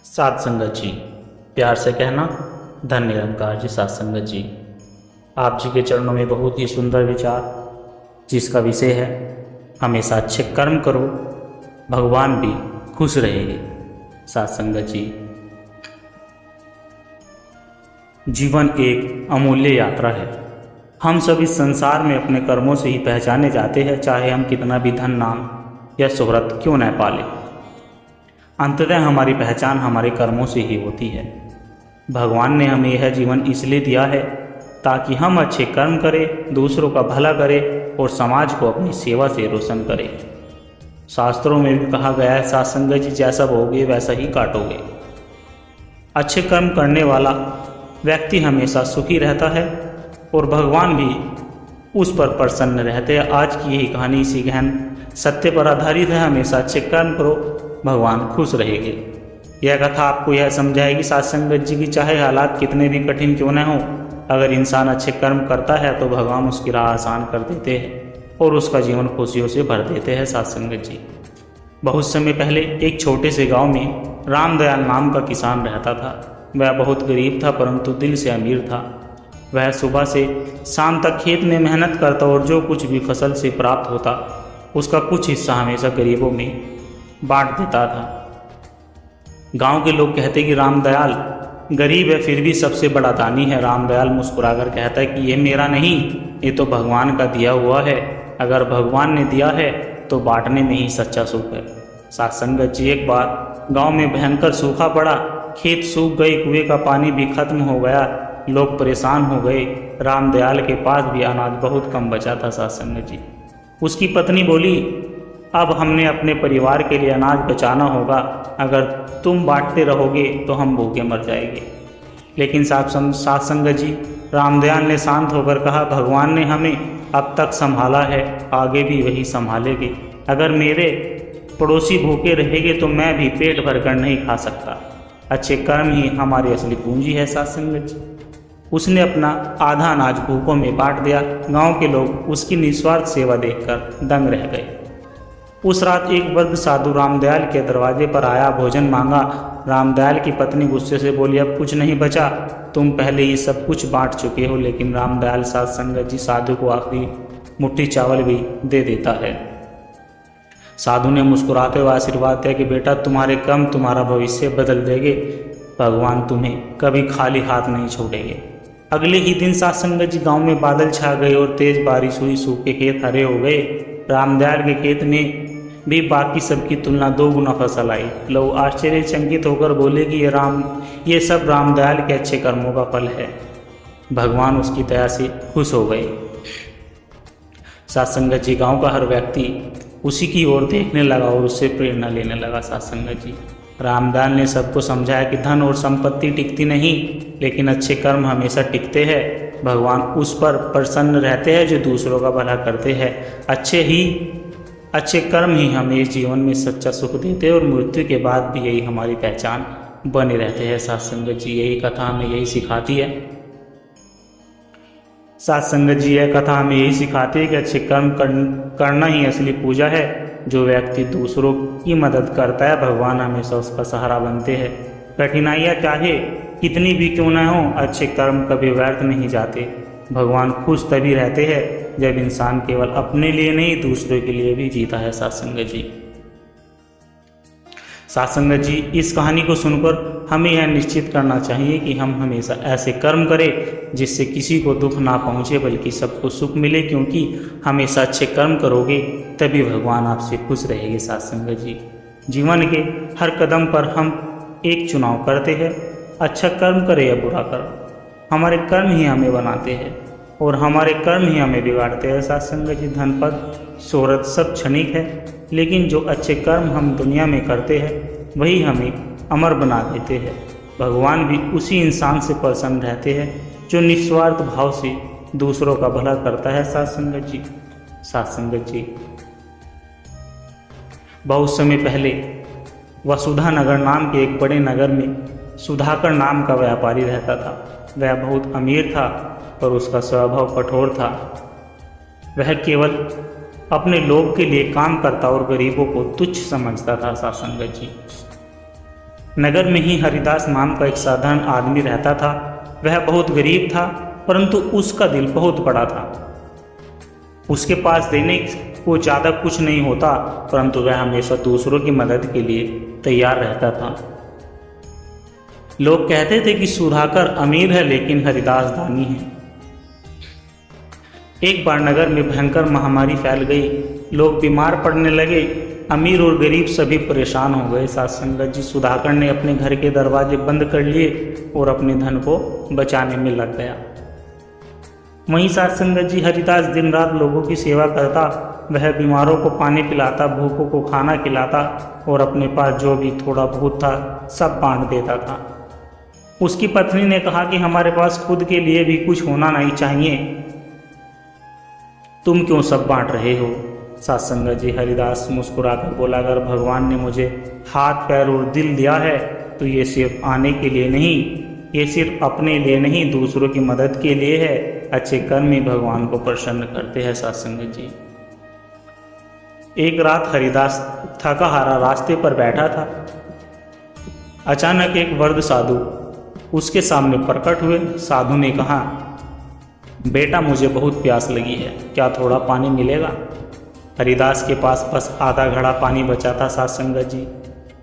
सात संगत जी, प्यार से कहना धन निरंकार जी। सात संगत जी, आप जी के चरणों में बहुत ही सुंदर विचार, जिसका विषय है हमेशा अच्छे कर्म करो, भगवान भी खुश रहेंगे। सात संगत जी, जीवन एक अमूल्य यात्रा है। हम सब इस संसार में अपने कर्मों से ही पहचाने जाते हैं, चाहे हम कितना भी धन, नाम या शोहरत क्यों न पालें। अंततः हमारी पहचान हमारे कर्मों से ही होती है। भगवान ने हमें यह जीवन इसलिए दिया है ताकि हम अच्छे कर्म करें, दूसरों का भला करें और समाज को अपनी सेवा से रोशन करें। शास्त्रों में भी कहा गया है, सात संगत जी, जैसा बोओगे वैसा ही काटोगे। अच्छे कर्म करने वाला व्यक्ति हमेशा सुखी रहता है और भगवान भी उस पर प्रसन्न रहते हैं। आज की यही कहानी इसी गहन सत्य पर आधारित है। हमेशा अच्छे कर्म करो, भगवान खुश रहेंगे। यह कथा आपको यह समझाएगी सात संगत जी की चाहे हालात कितने भी कठिन क्यों न हो, अगर इंसान अच्छे कर्म करता है तो भगवान उसकी राह आसान कर देते हैं और उसका जीवन खुशियों से भर देते हैं। सात संगत जी, बहुत समय पहले एक छोटे से गांव में रामदयाल नाम का किसान रहता था। वह बहुत गरीब था परंतु दिल से अमीर था। वह सुबह से शाम तक खेत में मेहनत करता और जो कुछ भी फसल से प्राप्त होता उसका कुछ हिस्सा हमेशा गरीबों में बांट देता था। गांव के लोग कहते कि रामदयाल गरीब है फिर भी सबसे बड़ा दानी है। रामदयाल मुस्कुराकर कहता है कि यह मेरा नहीं, ये तो भगवान का दिया हुआ है। अगर भगवान ने दिया है तो बांटने में ही सच्चा सुख है। सात संगत जी, एक बार गांव में भयंकर सूखा पड़ा। खेत सूख गए, कुएं का पानी भी खत्म हो गया, लोग परेशान हो गए। रामदयाल के पास भी अनाज बहुत कम बचा था। सात संगत जी, उसकी पत्नी बोली, अब हमने अपने परिवार के लिए अनाज बचाना होगा, अगर तुम बांटते रहोगे तो हम भूखे मर जाएंगे। लेकिन सात संगत जी, रामदयाल ने शांत होकर कहा, भगवान ने हमें अब तक संभाला है, आगे भी वही संभालेंगे। अगर मेरे पड़ोसी भूखे रहेंगे तो मैं भी पेट भरकर नहीं खा सकता। अच्छे कर्म ही हमारी असली पूंजी है। सात संगत जी, उसने अपना आधा अनाज भूखों में बांट दिया। गांव के लोग उसकी निस्वार्थ सेवा देखकर दंग रह गए। उस रात एक वृद्ध साधु रामदयाल के दरवाजे पर आया, भोजन मांगा। रामदयाल की पत्नी गुस्से से बोली, अब कुछ नहीं बचा, तुम पहले ही सब कुछ बांट चुके हो। लेकिन रामदयाल सात संगत जी साधु को आखिरी मुट्ठी चावल भी दे देता है। साधु ने मुस्कुराते हुए आशीर्वाद दिया कि बेटा, तुम्हारे कर्म तुम्हारा भविष्य बदल देंगे, भगवान तुम्हें कभी खाली हाथ नहीं छोड़ेंगे। अगले ही दिन सात संगत जी गाँव में बादल छा गए और तेज बारिश हुई। सूखे खेत हरे हो गए। रामदयाल के खेत में भी बाकी सबकी तुलना 2 गुना फसल आई। लोग आश्चर्यचकित होकर बोले कि ये सब रामदयाल के अच्छे कर्मों का फल है। भगवान उसकी दया से खुश हो गए। सात संगत जी, गांव का हर व्यक्ति उसी की ओर देखने लगा और उससे प्रेरणा लेने लगा। सात संगत जी, रामदयाल ने सबको समझाया कि धन और संपत्ति टिकती नहीं, लेकिन अच्छे कर्म हमेशा टिकते हैं। भगवान उस पर प्रसन्न रहते हैं जो दूसरों का भला करते हैं। अच्छे कर्म ही हमें इस जीवन में सच्चा सुख देते हैं और मृत्यु के बाद भी यही हमारी पहचान बने रहते हैं। सात संगत जी, यही कथा हमें यही सिखाती है। सात संगत जी, यह कथा हमें यही सिखाती है कि अच्छे कर्म करना ही असली पूजा है। जो व्यक्ति दूसरों की मदद करता है, भगवान हमेशा उसका सहारा बनते हैं। कठिनाइयाँ चाहे कितनी भी क्यों न हो, अच्छे कर्म कभी व्यर्थ नहीं जाते। भगवान खुश तभी रहते हैं जब इंसान केवल अपने लिए नहीं, दूसरों के लिए भी जीता है। सात संगत जी, सात संगत जी, इस कहानी को सुनकर हमें यह निश्चित करना चाहिए कि हम हमेशा ऐसे कर्म करें जिससे किसी को दुख ना पहुंचे बल्कि सबको सुख मिले, क्योंकि हमेशा अच्छे कर्म करोगे तभी भगवान आपसे खुश रहेंगे। सात संगत जी, जीवन के हर कदम पर हम एक चुनाव करते हैं, अच्छा कर्म करें या बुरा कर्म। हमारे कर्म ही हमें बनाते हैं और हमारे कर्म ही हमें बिगाड़ते हैं। सात संगत जी, धन पद शोहरत सब क्षणिक है, लेकिन जो अच्छे कर्म हम दुनिया में करते हैं वही हमें अमर बना देते हैं। भगवान भी उसी इंसान से प्रसन्न रहते हैं जो निस्वार्थ भाव से दूसरों का भला करता है। सात संगत जी, सात संगत जी, बहुत समय पहले वसुधा नगर नाम के एक बड़े नगर में सुधाकर नाम का व्यापारी रहता था। वह बहुत अमीर था पर उसका स्वभाव कठोर था। वह केवल अपने लोग के लिए काम करता और गरीबों को तुच्छ समझता था। सात संगत जी, नगर में ही हरिदास नाम का एक साधारण आदमी रहता था। वह बहुत गरीब था, परंतु उसका दिल बहुत बड़ा था। उसके पास देने को ज़्यादा कुछ नहीं होता, परंतु वह हमेशा दूसरों की मदद के लिए तैयार रहता था। लोग कहते थे कि सुधाकर अमीर है लेकिन हरिदास दानी है। एक बार नगर में भयंकर महामारी फैल गई। लोग बीमार पड़ने लगे। अमीर और गरीब सभी परेशान हो गए। साथ संगत जी, सुधाकर ने अपने घर के दरवाजे बंद कर लिए और अपने धन को बचाने में लग गया। वहीं साथ संगत जी, हरिदास दिन रात लोगों की सेवा करता। वह बीमारों को पानी पिलाता, भूखों को खाना खिलाता और अपने पास जो भी थोड़ा बहुत था सब बांट देता था। उसकी पत्नी ने कहा कि हमारे पास खुद के लिए भी कुछ होना नहीं चाहिए, तुम क्यों सब बांट रहे हो? साथ संगत जी, हरिदास मुस्कुराकर बोला, अगर भगवान ने मुझे हाथ पैर और दिल दिया है तो ये सिर्फ आने के लिए नहीं, ये सिर्फ अपने लिए नहीं, दूसरों की मदद के लिए है। अच्छे कर्म ही भगवान को प्रसन्न करते हैं। साथ संगत जी, एक रात हरिदास थका हारा रास्ते पर बैठा था। अचानक एक वृद्ध साधु उसके सामने प्रकट हुए। साधु ने कहा, बेटा मुझे बहुत प्यास लगी है, क्या थोड़ा पानी मिलेगा? हरिदास के पास बस आधा घड़ा पानी बचा था साथ संगत जी,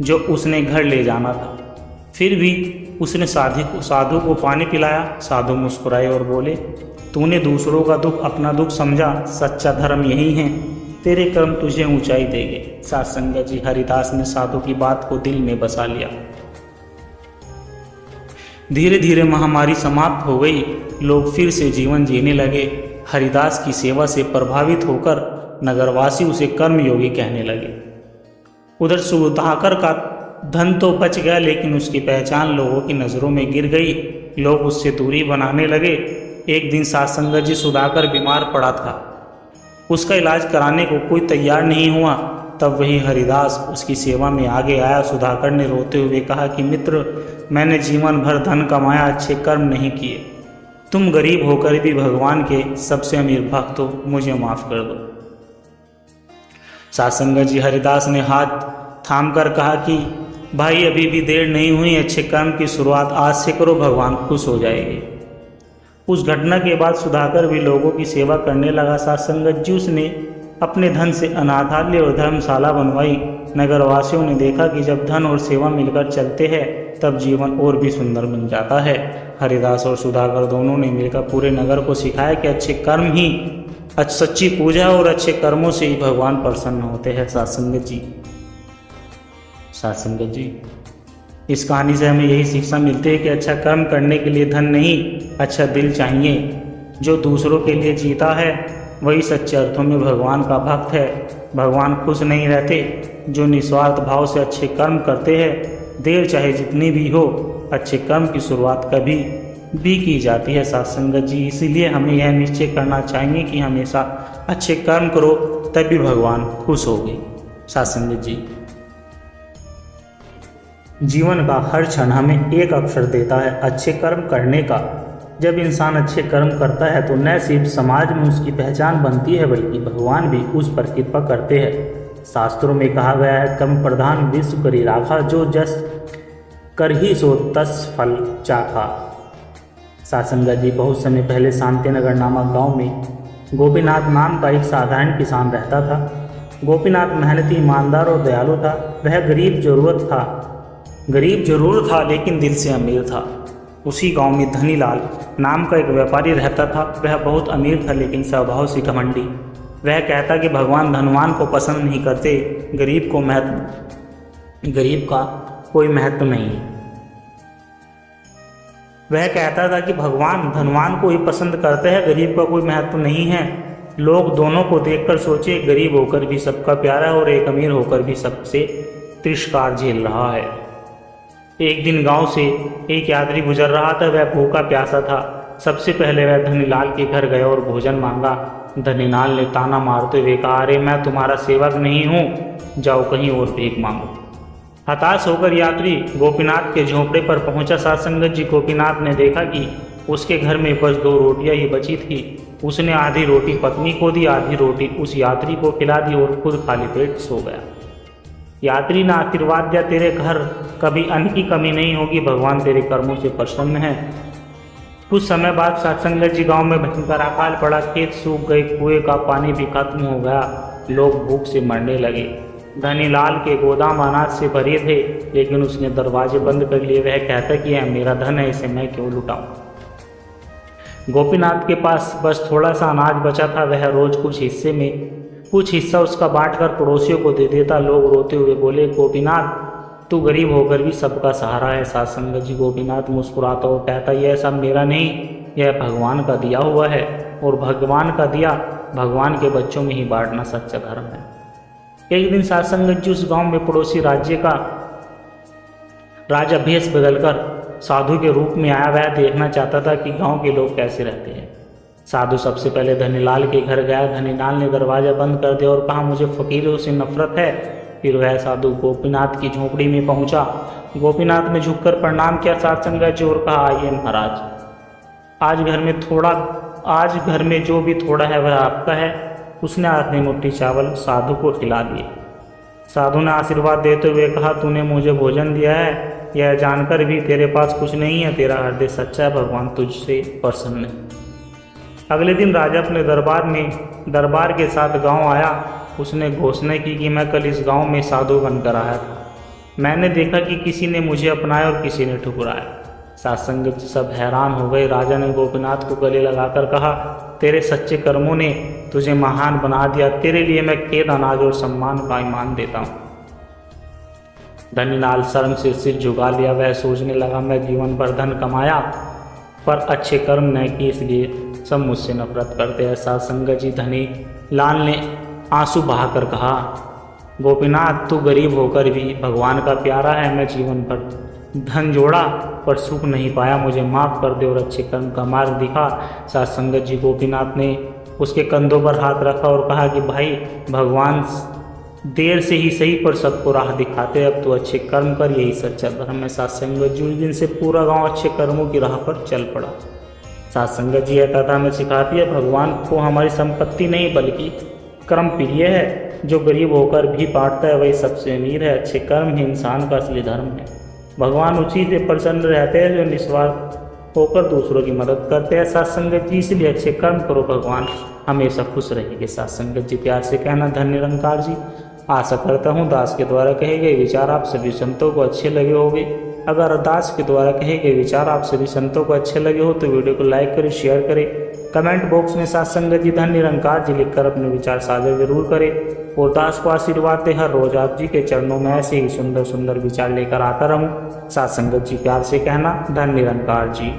जो उसने घर ले जाना था। फिर भी उसने साधु को पानी पिलाया। साधु मुस्कुराए और बोले, तूने दूसरों का दुख अपना दुख समझा, सच्चा धर्म यही है, तेरे कर्म तुझे ऊंचाई देंगे। साथ संगत जी, हरिदास ने साधु की बात को दिल में बसा लिया। धीरे धीरे महामारी समाप्त हो गई। लोग फिर से जीवन जीने लगे। हरिदास की सेवा से प्रभावित होकर नगरवासी उसे कर्मयोगी कहने लगे। उधर सुधाकर का धन तो बच गया, लेकिन उसकी पहचान लोगों की नज़रों में गिर गई। लोग उससे दूरी बनाने लगे। एक दिन साथ संगत जी, सुधाकर बीमार पड़ा था। उसका इलाज कराने को कोई तैयार नहीं हुआ। तब वही हरिदास उसकी सेवा में आगे आया। सुधाकर ने रोते हुए कहा कि मित्र, मैंने जीवन भर धन कमाया, अच्छे कर्म नहीं किए। तुम गरीब होकर भी भगवान के सबसे अमीर भक्त हो, मुझे माफ़ कर दो। साथ संगत जी, हरिदास ने हाथ थाम कर कहा कि भाई, अभी भी देर नहीं हुई, अच्छे कर्म की शुरुआत आज से करो, भगवान खुश हो जाएंगे। उस घटना के बाद सुधाकर भी लोगों की सेवा करने लगा। साथ संगत जी, उसने अपने धन से अनाथालय और धर्मशाला बनवाई। नगरवासियों ने देखा कि जब धन और सेवा मिलकर चलते हैं तब जीवन और भी सुंदर बन जाता है। हरिदास और सुधाकर दोनों ने मिलकर पूरे नगर को सिखाया कि अच्छे कर्म ही सच्ची पूजा और अच्छे कर्मों से ही भगवान प्रसन्न होते हैं। साथ संगत जी, इस कहानी से हमें यही शिक्षा मिलती है कि अच्छा कर्म करने के लिए धन नहीं, अच्छा दिल चाहिए। जो दूसरों के लिए जीता है वही सच्चे अर्थों में भगवान का भक्त है। भगवान खुश नहीं रहते जो निस्वार्थ भाव से अच्छे कर्म करते हैं। देर चाहे जितनी भी हो, अच्छे कर्म की शुरुआत कभी भी की जाती है। साथ संगत जी, इसीलिए हमें यह निश्चय करना चाहिए कि हमेशा अच्छे कर्म करो, तभी भगवान खुश होंगे। साथ संगत जी, जीवन का हर क्षण हमें एक अवसर देता है अच्छे कर्म करने का। जब इंसान अच्छे कर्म करता है तो न सिर्फ समाज में उसकी पहचान बनती है, बल्कि भगवान भी उस पर कृपा करते हैं। शास्त्रों में कहा गया है, कर्म प्रधान विश्व करी राखा, जो जस कर ही सो तस फल चाखा। साथ संगत जी, बहुत समय पहले शांतिनगर नामक गांव में गोपीनाथ नाम का एक साधारण किसान रहता था। गोपीनाथ मेहनती, ईमानदार और दयालु था। वह गरीब जरूर था लेकिन दिल से अमीर था। उसी गांव में धनीलाल नाम का एक व्यापारी रहता था। वह बहुत अमीर था लेकिन स्वभाव से घमंडी। वह कहता कि भगवान धनवान को पसंद नहीं करते, गरीब का कोई महत्व नहीं है। वह कहता था कि भगवान धनवान को ही पसंद करते हैं, गरीब का कोई महत्व नहीं है। लोग दोनों को देखकर सोचे, गरीब होकर भी सबका प्यारा और एक अमीर होकर भी सबसे तिरस्कार झेल रहा है। एक दिन गांव से एक यात्री गुजर रहा था। वह भूखा प्यासा था। सबसे पहले वह धनीलाल के घर गया और भोजन मांगा। धनीलाल ने ताना मारते हुए कहा, अरे मैं तुम्हारा सेवक नहीं हूँ, जाओ कहीं और भीख मांगो। हताश होकर यात्री गोपीनाथ के झोंपड़े पर पहुंचा। साथ संगत जी, गोपीनाथ ने देखा कि उसके घर में बस 2 रोटियां ही बची थी। उसने आधी रोटी पत्नी को दी, आधी रोटी उस यात्री को खिला दी और खुद खाली पेट सो गया। यात्री ना आशीर्वाद दिया, तेरे घर कभी अन्न की कमी नहीं होगी, भगवान तेरे कर्मों से प्रसन्न है। कुछ समय बाद सत्संगत जी गांव में भयंकर अकाल पड़ा, खेत सूख गए, कुएं का पानी भी खत्म हो गया, लोग भूख से मरने लगे। धनीलाल के गोदाम अनाज से भरे थे, लेकिन उसने दरवाजे बंद कर लिए। वह कहता कि यह मेरा धन है, इसे मैं क्यों लुटाऊं। गोपीनाथ के पास बस थोड़ा सा अनाज बचा था, वह रोज कुछ हिस्सा उसका बांटकर पड़ोसियों को दे देता। लोग रोते हुए बोले, गोपीनाथ तू गरीब होकर भी सबका सहारा है। सत्संगत जी गोपीनाथ मुस्कुराता और कहता, यह सब मेरा नहीं, यह भगवान का दिया हुआ है, और भगवान का दिया भगवान के बच्चों में ही बांटना सच्चा धर्म है। एक दिन सत्संगत जी उस गांव में पड़ोसी राज्य का राजा भेष बदलकर साधु के रूप में आया। वह देखना चाहता था कि गांव के लोग कैसे रहते हैं। साधु सबसे पहले धनीलाल के घर गया। धनीलाल ने दरवाजा बंद कर दिया और कहा, मुझे फकीरों से नफरत है। फिर वह साधु गोपीनाथ की झोपड़ी में पहुंचा। गोपीनाथ ने झुककर प्रणाम किया सत्संगत जी और कहा, आइए महाराज, आज घर में जो भी थोड़ा है वह आपका है। उसने आधी मुट्ठी चावल साधु को खिला दिए। साधु ने आशीर्वाद देते हुए कहा, तूने मुझे भोजन दिया है, यह जानकर भी तेरे पास कुछ नहीं है, तेरा हृदय सच्चा है, भगवान तुझसे प्रसन्न है। अगले दिन राजा अपने दरबार के साथ गांव आया। उसने घोषणा की कि मैं कल इस गांव में साधु बनकर आया था। मैंने देखा कि किसी ने मुझे अपनाया और किसी ने ठुकराया। सत्संगत सब हैरान हो गए। राजा ने गोपीनाथ को गले लगाकर कहा, तेरे सच्चे कर्मों ने तुझे महान बना दिया, तेरे लिए मैं खेत, अनाज और सम्मान का ईमान देता हूँ। धनीलाल शर्म से सिर झुका लिया। वह सोचने लगा, मैं जीवन भर धन कमाया पर अच्छे कर्म न किए, इसलिए सब मुझसे नफरत करते हैं। सत्संगत जी धनीलाल ने आंसू बहाकर कहा, गोपीनाथ तू गरीब होकर भी भगवान का प्यारा है। मैं जीवन भर धन जोड़ा पर सुख नहीं पाया, मुझे माफ़ कर दे और अच्छे कर्म का मार्ग दिखा। सत्संगत जी गोपीनाथ ने उसके कंधों पर हाथ रखा और कहा कि भाई, भगवान देर से ही सही पर सबको राह दिखाते, अब तो अच्छे कर्म कर, यही सच्चा धर्म है। सत्संगत जी उस दिन से पूरा गांव अच्छे कर्मों की राह पर चल पड़ा। सत्संगत जी यह कथा हमें सिखाती है, भगवान को हमारी संपत्ति नहीं बल्कि कर्म प्रिय है। जो गरीब होकर भी बांटता है वही सबसे अमीर है। अच्छे कर्म ही इंसान का असली धर्म है। भगवान उसी से प्रसन्न रहते हैं जो निस्वार्थ होकर दूसरों की मदद करते हैं। सत्संगत जी इसलिए अच्छे कर्म करो, भगवान हमेशा खुश रहेंगे। सत्संगत जी प्यार से कहना, धन्य निरंकार जी। आशा करता हूँ दास के द्वारा कहे गए विचार आप सभी संतों को अच्छे लगे होंगे। अगर दास के द्वारा कहे गए विचार आप सभी संतों को अच्छे लगे हो तो वीडियो को लाइक करें, शेयर करें। कमेंट बॉक्स में सत्संगत जी धन्य निरंकार जी लिखकर अपने विचार साझा जरूर करें। और दास को आशीर्वाद दे, हर रोज आप जी के चरणों में ऐसे ही सुंदर सुंदर विचार लेकर आता रहूं। सत्संगत जी प्यार से कहना, धन्य निरंकार जी।